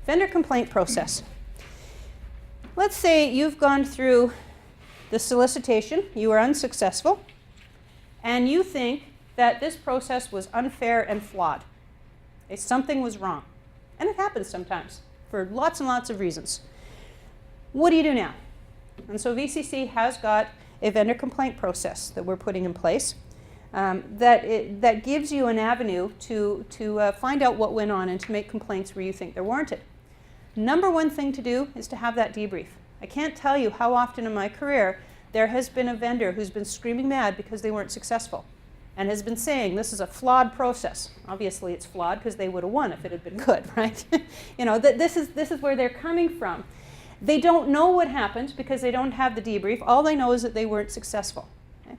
Vendor complaint process. Let's say you've gone through the solicitation, you were unsuccessful, and you think that this process was unfair and flawed. Okay, something was wrong. And it happens sometimes for lots and lots of reasons. What do you do now? And so VCC has got a vendor complaint process that we're putting in place that gives you an avenue to find out what went on and to make complaints where you think they're warranted. Number one thing to do is to have that debrief. I can't tell you how often in my career there has been a vendor who's been screaming mad because they weren't successful and has been saying this is a flawed process. Obviously it's flawed because they would have won if it had been good, right? You know, this is where they're coming from. They don't know what happened because they don't have the debrief. All they know is that they weren't successful. Okay?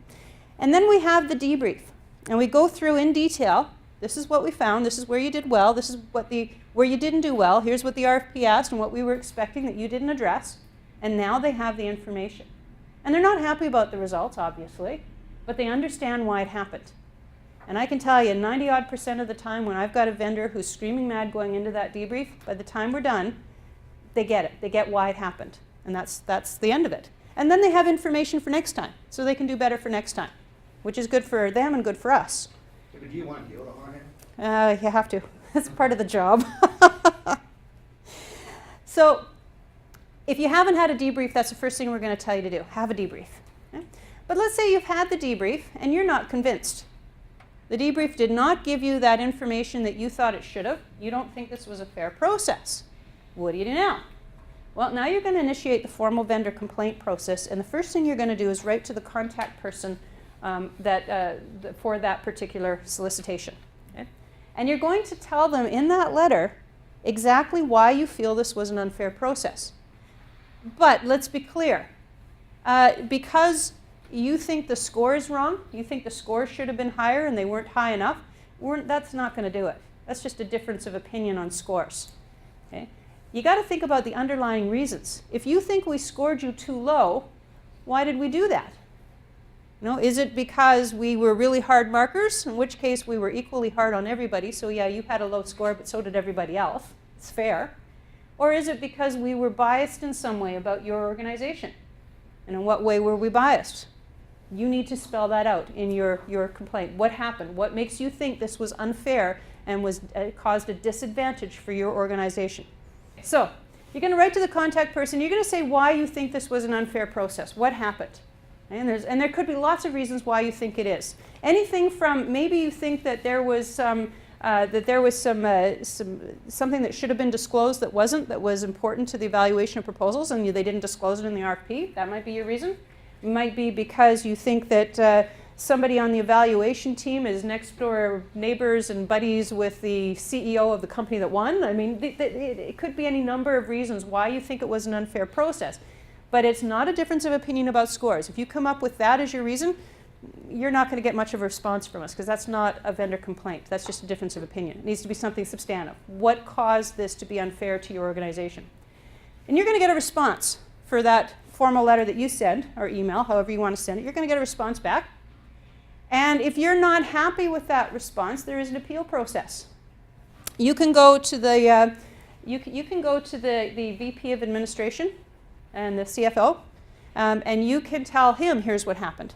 And then we have the debrief, and we go through in detail. This is what we found. This is where you did well. This is where you didn't do well. Here's what the RFP asked and what we were expecting that you didn't address. And now they have the information. And they're not happy about the results, obviously, but they understand why it happened. And I can tell you 90-odd% of the time when I've got a vendor who's screaming mad going into that debrief, by the time we're done, they get it. They get why it happened. And that's the end of it. And then they have information for next time, so they can do better for next time, which is good for them and good for us. But do you want to deal on it? You have to. That's part of the job. So if you haven't had a debrief, that's the first thing we're going to tell you to do. Have a debrief. Okay? But let's say you've had the debrief and you're not convinced. The debrief did not give you that information that you thought it should have. You don't think this was a fair process. What do you do now? Well, now you're going to initiate the formal vendor complaint process, and the first thing you're going to do is write to the contact person for that particular solicitation. Okay? And you're going to tell them in that letter exactly why you feel this was an unfair process. But let's be clear. Because you think the score is wrong, you think the score should have been higher and they weren't high enough, that's not going to do it. That's just a difference of opinion on scores. Okay? You got to think about the underlying reasons. If you think we scored you too low, why did we do that? You know, is it because we were really hard markers, in which case we were equally hard on everybody, so yeah, you had a low score, but so did everybody else. It's fair. Or is it because we were biased in some way about your organization? And in what way were we biased? You need to spell that out in your complaint. What happened? What makes you think this was unfair and caused a disadvantage for your organization? So you're going to write to the contact person. You're going to say why you think this was an unfair process. What happened? And there could be lots of reasons why you think it is. Anything from maybe you think that there was something that should have been disclosed that wasn't, that was important to the evaluation of proposals, and they didn't disclose it in the RFP. That might be your reason. It might be because you think that somebody on the evaluation team is next door neighbors and buddies with the CEO of the company that won. I mean, it could be any number of reasons why you think it was an unfair process. But it's not a difference of opinion about scores. If you come up with that as your reason, you're not going to get much of a response from us because that's not a vendor complaint. That's just a difference of opinion. It needs to be something substantive. What caused this to be unfair to your organization? And you're going to get a response for that formal letter that you send, or email, however you want to send it. You're going to get a response back. And if you're not happy with that response, there is an appeal process. You can go to the you can go to the VP of Administration and the CFO, and you can tell him, here's what happened.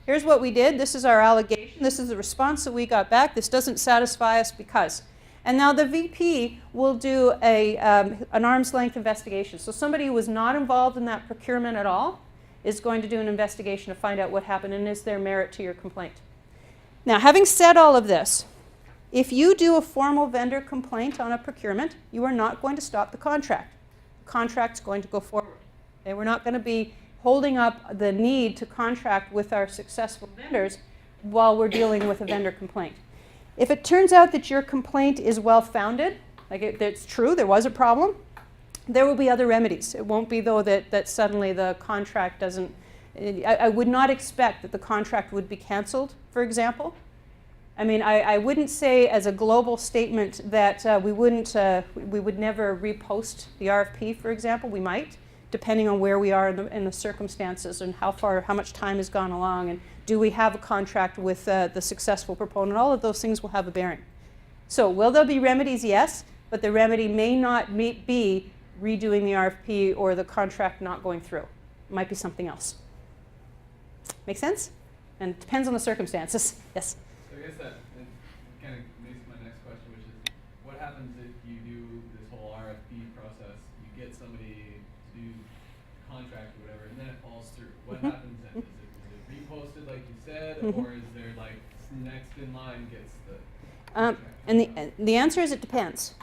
Here's what we did. This is our allegation. This is the response that we got back. This doesn't satisfy us because. And now the VP will do an arm's length investigation. So somebody who was not involved in that procurement at all is going to do an investigation to find out what happened and is there merit to your complaint. Now, having said all of this, if you do a formal vendor complaint on a procurement, you are not going to stop the contract. The contract's going to go forward. Okay? We're not going to be holding up the need to contract with our successful vendors while we're dealing with a vendor complaint. If it turns out that your complaint is well-founded, like it's true, there was a problem, there will be other remedies. It won't be, though, that suddenly the contract doesn't, I would not expect that the contract would be canceled, for example. I mean, I wouldn't say as a global statement that we would never repost the RFP, for example. We might, depending on where we are in the circumstances and how much time has gone along, and do we have a contract with the successful proponent. All of those things will have a bearing. So will there be remedies? Yes. but the remedy may not be redoing the RFP or the contract not going through. It might be something else. Make sense? And it depends on the circumstances. Yes? So I guess that kind of leads to my next question, which is, what happens if you do this whole RFP process, you get somebody to do contract or whatever, and then it falls through? What happens then? Is it reposted like you said, or is there like next in line gets the contract? And the answer is it depends.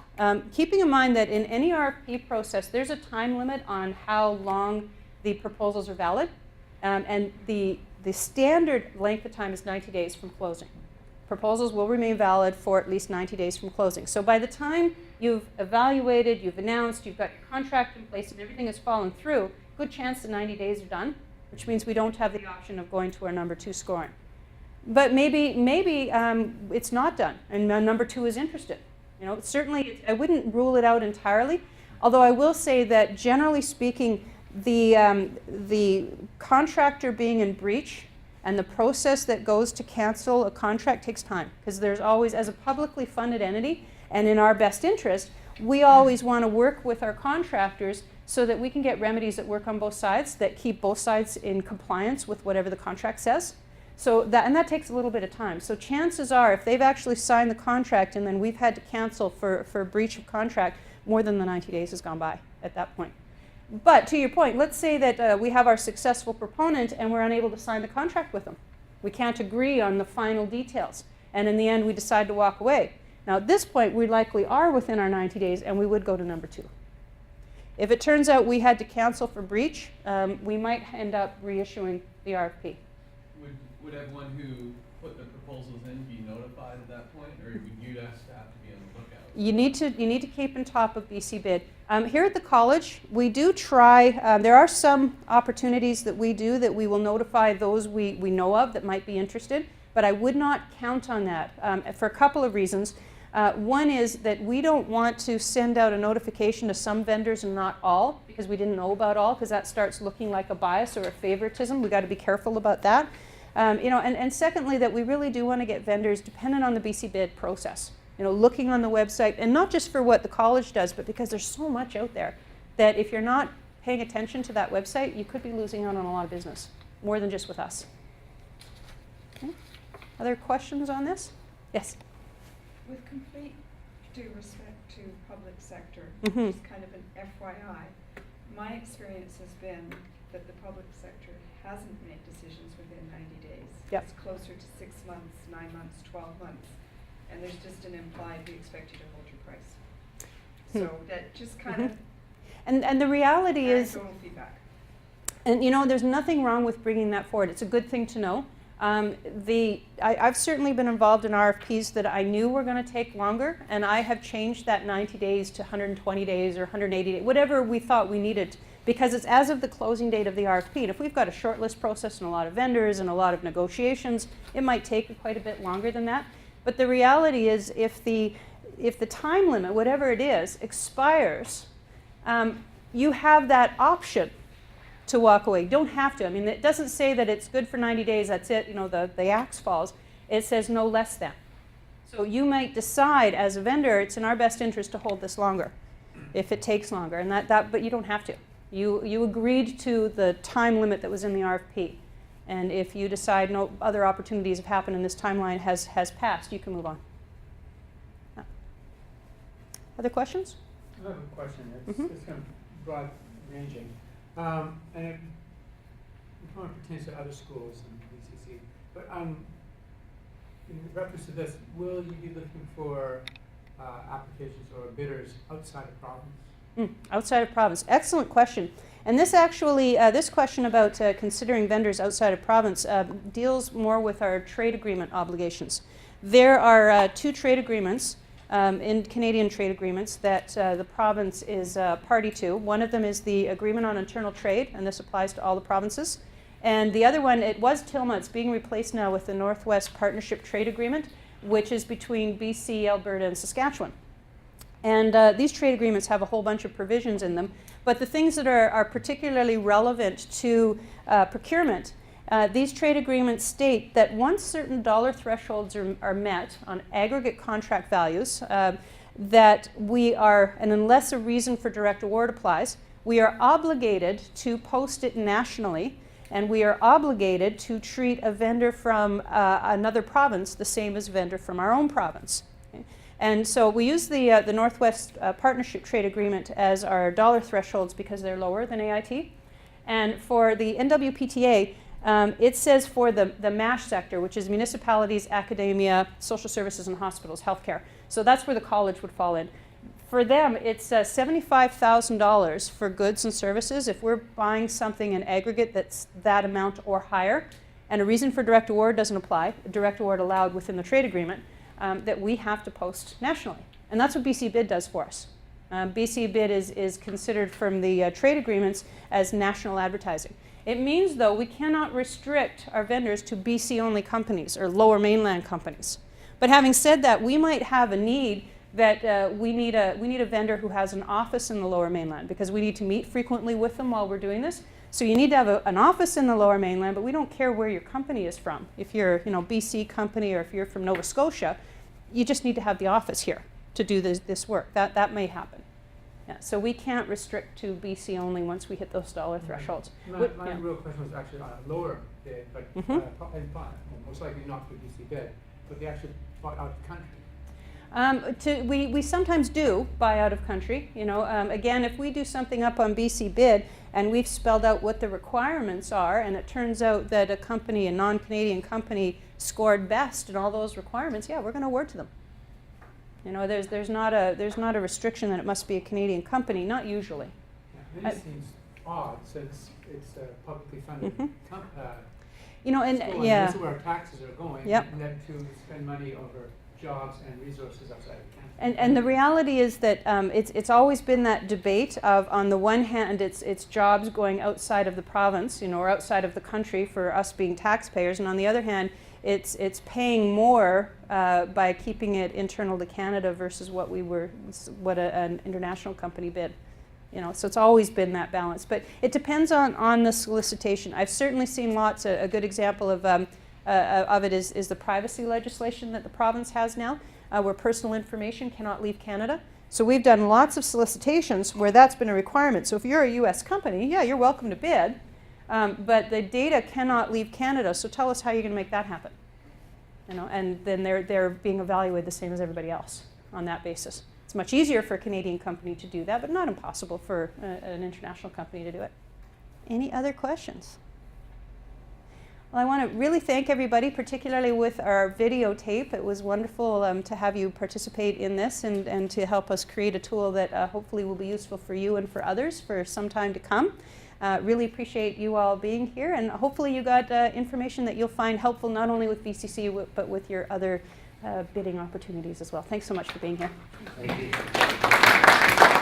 Keeping in mind that in any RFP process, there's a time limit on how long the proposals are valid, and the standard length of time is 90 days from closing. Proposals will remain valid for at least 90 days from closing. So by the time you've evaluated, you've announced, you've got your contract in place, and everything has fallen through, good chance the 90 days are done, which means we don't have the option of going to our number 2 scoring. But maybe it's not done, and number 2 is interested. You know, certainly I wouldn't rule it out entirely, although I will say that generally speaking, the contractor being in breach and the process that goes to cancel a contract takes time, because there's always, as a publicly funded entity and in our best interest, we always want to work with our contractors so that we can get remedies that work on both sides, that keep both sides in compliance with whatever the contract says. So that takes a little bit of time. So chances are, if they've actually signed the contract and then we've had to cancel for breach of contract, more than the 90 days has gone by at that point. But to your point, let's say that we have our successful proponent and we're unable to sign the contract with them. We can't agree on the final details. And in the end, we decide to walk away. Now, at this point, we likely are within our 90 days and we would go to number 2. If it turns out we had to cancel for breach, we might end up reissuing the RFP. Would everyone who put the proposals in be notified at that point, or would you guys have to be on the lookout? You need to keep on top of BC Bid. Here at the college, we do try, there are some opportunities that we do that we will notify those we know of that might be interested, but I would not count on that for a couple of reasons. One is that we don't want to send out a notification to some vendors and not all, because we didn't know about all, because that starts looking like a bias or a favoritism. We've got to be careful about that. You know, and secondly, that we really do want to get vendors dependent on the BC Bid process. You know, looking on the website, and not just for what the college does, but because there's so much out there that if you're not paying attention to that website, you could be losing out on a lot of business, more than just with us. Okay. Other questions on this? Yes? With complete due respect to public sector, Mm-hmm. just kind of an FYI, my experience has been that the public sector hasn't made decisions within 90 days. Yep. It's closer to 6 months, 9 months, 12 months. And there's just an implied, we expect you to hold your price. So that just kind of And the reality is, anecdotal feedback. and you know, there's nothing wrong with bringing that forward. It's a good thing to know. I've certainly been involved in RFPs that I knew were going to take longer, and I have changed that 90 days to 120 days or 180 days, whatever we thought we needed, because it's as of the closing date of the RFP. And if we've got a shortlist process and a lot of vendors and a lot of negotiations, it might take quite a bit longer than that. But the reality is, if the time limit, whatever it is, expires, you have that option to walk away. You don't have to. I mean, it doesn't say that it's good for 90 days, that's it, you know, the axe falls. It says no less than. So you might decide as a vendor, it's in our best interest to hold this longer if it takes longer, and but you don't have to. You agreed to the time limit that was in the RFP. And if you decide no other opportunities have happened and this timeline has passed, you can move on. Other questions? I have a question. It's kind of broad ranging. And it probably pertains to other schools and VCC. But in reference to this, will you be looking for applications or bidders outside of province? Outside of province. Excellent question. And this actually, this question about considering vendors outside of province deals more with our trade agreement obligations. There are 2 trade agreements in Canadian trade agreements that the province is party to. One of them is the Agreement on Internal Trade, and this applies to all the provinces. And the other one, it was TILMA, it's being replaced now with the Northwest Partnership Trade Agreement, which is between BC, Alberta, and Saskatchewan. And these trade agreements have a whole bunch of provisions in them. But the things that are particularly relevant to procurement, these trade agreements state that once certain dollar thresholds are met on aggregate contract values, that we are, and unless a reason for direct award applies, we are obligated to post it nationally, and we are obligated to treat a vendor from another province the same as a vendor from our own province. Okay? And so we use the Northwest Partnership Trade Agreement as our dollar thresholds because they're lower than AIT. And for the NWPTA, it says for the MASH sector, which is municipalities, academia, social services, and hospitals, healthcare. So that's where the college would fall in. For them, it's $75,000 for goods and services. If we're buying something in aggregate that's that amount or higher, and a reason for direct award doesn't apply, direct award allowed within the trade agreement, that we have to post nationally. And that's what BC Bid does for us. BC Bid is considered from the trade agreements as national advertising. It means, though, we cannot restrict our vendors to BC-only companies or lower mainland companies. But having said that, we might have a need that we need a vendor who has an office in the lower mainland because we need to meet frequently with them while we're doing this. So you need to have an office in the lower mainland, but we don't care where your company is from. If you're BC company or if you're from Nova Scotia, you just need to have the office here to do this work. That may happen. Yeah, so we can't restrict to BC only once we hit those dollar thresholds. My real question was actually on a lower bid, but most likely not for BC bid, but they actually bought out the country. We sometimes do buy out of country. Again, if we do something up on BC Bid and we've spelled out what the requirements are, and it turns out that a non-Canadian company scored best in all those requirements, yeah, we're going to award to them. There's not a restriction that it must be a Canadian company, not usually. Yeah, it seems odd since it's a publicly funded and school, yeah, and this is where our taxes are going, Yep. and then to spend money over jobs and resources outside of Canada. And the reality is that it's always been that debate of, on the one hand, it's jobs going outside of the province, or outside of the country for us being taxpayers, and on the other hand, it's paying more by keeping it internal to Canada versus what an international company bid. So it's always been that balance. But it depends on the solicitation. I've certainly seen lots. A good example of it is the privacy legislation that the province has now, where personal information cannot leave Canada. So we've done lots of solicitations where that's been a requirement. So if you're a U.S. company, yeah, you're welcome to bid. But the data cannot leave Canada, so tell us how you're going to make that happen. And then they're being evaluated the same as everybody else on that basis. It's much easier for a Canadian company to do that, but not impossible for an international company to do it. Any other questions? Well, I want to really thank everybody, particularly with our videotape. It was wonderful to have you participate in this and to help us create a tool that hopefully will be useful for you and for others for some time to come. Really appreciate you all being here, and hopefully you got information that you'll find helpful not only with VCC but with your other bidding opportunities as well. Thanks so much for being here. Thank you.